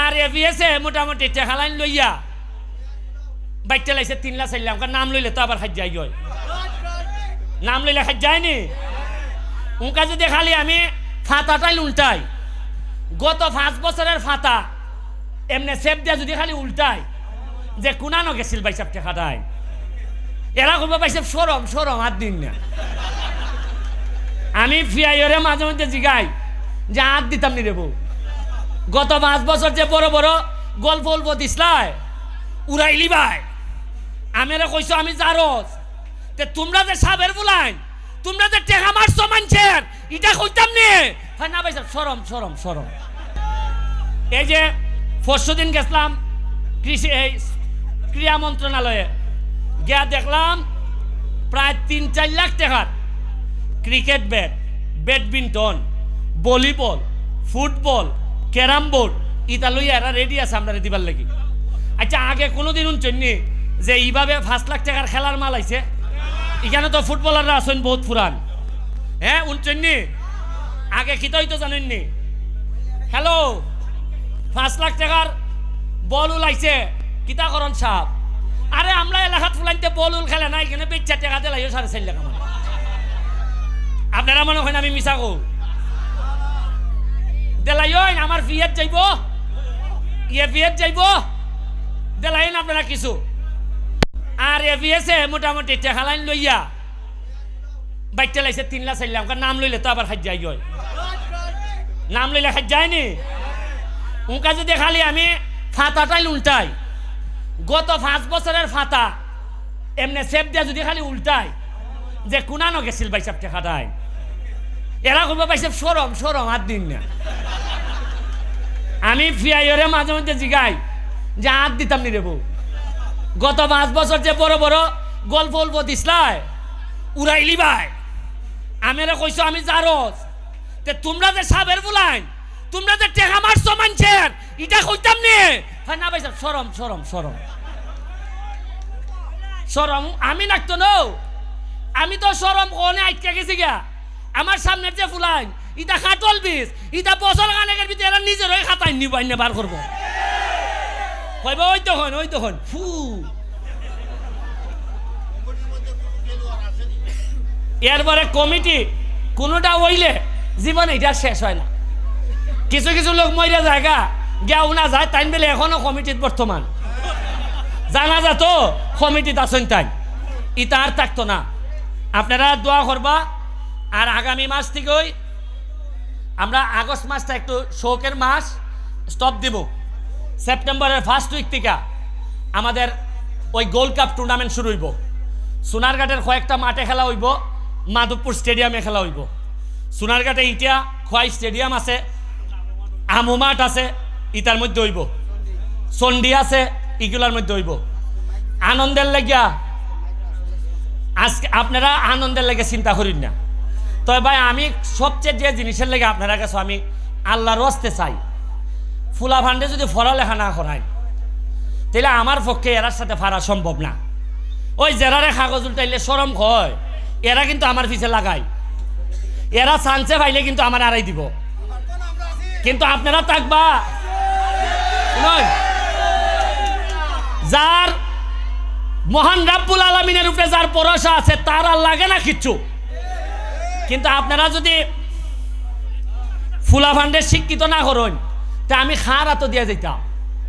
আর এভিএসে মোটামুটি টেকা লাইন লইয়া বাইকটা লাইছে 3 লাখ 4 লাখ নাম লইলে তো আবার খাই যাই নাম লইলে খাই যায়নি উনকা যদি খালি আমি ফাতাটাই উল্টাই গত 5 বছরের ফাতা এমনি সেপ দিয়া যদি খালি উল্টাই যে কুনানো গেছিল বাইসাব টেকাটাই এরা করবো বাইসাব সরম সরম আর দিন না আমি ফিয়াইরে মাঝে মধ্যে জিগাই যে হাত দিতাম নি রেবো গত 5 বছর যে বড় বড় গল্প অল্প দিসলাই উড়াইলি ভাই আমি কইছো আমি জারস তে তোমরা যে সাবের বুলাই তোমরা যে টেকা মারছো মানুষের এটা কইতাম নি হয় না ভাই সরম সরম সরম এই যে পরশুদিন গেছিলাম কৃষি ক্রীড়া মন্ত্রণালয়ে গিয়া দেখলাম প্রায় 3-4 লাখ টাকার cricket bat badminton volleyball football carrom board ইটা লইয়া এরা রেডি আছে আমরা দিবার লাগি আচ্ছা আগে কোনোদিন শুনছেননি যে এইভাবে 5 লাখ টাকার খেলার মাল আইছে এখানে তো ফুটবলাররা আছেন বহুত পুরান হ্যাঁ শুনছেননি আগে কি তো জানেননি হ্যালো 5 লাখ টাকার বল উলাইছে কিতাকরণ সাহেব আরে আমরা এলাকাত ফুলাইতে বল উল খেলে না এখানে বেচা টাকা দিলাইও 4.5 লাখ আমার আপনারা মনে হয় আমি মিছা কো দেলাইও আমার ফিয়াত যাইব ফিয়াত যাইব দেলাইন আপনারা কিছু আর এভিএসে মোটামুটি টেকা লাইন লইয়া বাইকটা লাইছে 3 লাখ 4 লাখ নাম লইলে তো আবার খাই যাই নাম লইলে খাই যায়নি উনকা যদি খালি আমি ফাতাটাই উল্টাই গত 5 বছরের ফাতা এমনি সেপ দিয়া যদি খালি উল্টাই যে কুনানো গেছিল বাইসাব টেকাটাই এরা করবো বাইসাব সরম সরম আর দিন না আমি ফিয়াইরে মাঝে মধ্যে জিগাই যে হাত দিতাম নি রেবো গত 5 বছর যে বড় বড় গল্প অল্প দিসলাই উড়াইলি ভাই আমি কইছো আমি জারস তে তোমরা যে সাবের বুলাই তোমরা যে টেকা মারছো মানুষের এটা কইতাম নি হয় না ভাই সরম সরম সরম সরম আমি নাকতো নো আমি তো সরম কোনে আটকে গেছি গা আমার সামনের যে ফুলাই ইটা খাটল বিষ ইটা বছর কানেকের ভিতরে এরা নিজের ওই খাতায় নিবাই না বার করবো কইব ওই তখন ফু এরপরে কমিটি কোনোটা হইলে জীবন এটা শেষ হয় না কিছু কিছু লোক মইরা জায়গা গিয়া উনা যায় তাই বেলে এখনো কমিটিত বর্তমান জানা যা তো কমিটিত আছেন তাই ইটা আর থাকতো না আপনারা দোয়া করবা আর আগামী মাস থেকেই আমরা আগস্ট মাসটা একটু শোকের মাস স্টপ দিব সেপ্টেম্বরের ফার্স্ট উইক থেকে আমাদের ওই গোল্ড কাপ টুর্নামেন্ট শুরু হইব সোনারঘাটের কয়েকটা মাঠে খেলা হইব মাধবপুর স্টেডিয়ামে খেলা হইব সোনারঘাটে ইটা খোয়াই স্টেডিয়াম আছে আমু মাঠ আছে ইটার মধ্যে হইব চন্ডী আছে ইগুলার মধ্যে হইব আনন্দের লাগিয়া আজকে আপনারা আনন্দের লেগে চিন্তা করেন না তবে ভাই আমি সবচেয়ে যে জিনিসের লেগে আপনারা কাছে আমি আল্লাহর হস্তে চাই ফুলা ফান্ডে যদি পড়ালেখা না করায় তাহলে আমার পক্ষে এরার সাথে পারা সম্ভব না ওই জেরারে কাগজ উল্টাইলে সরম হয় এরা কিন্তু আমার পিছে লাগায় এরা চান্সে পাইলে কিন্তু আমার আড়াই দিব কিন্তু আপনারা থাকবা যার মহান রাব্বুল আলামিনের উপরে যার ভরসা আছে তার আর লাগে না কিচ্ছু কিন্তু আপনারা যদি ফুলা ফান্ডে শিক্ষিত না করেন তা আমি খার হাত দিয়ে যেতাম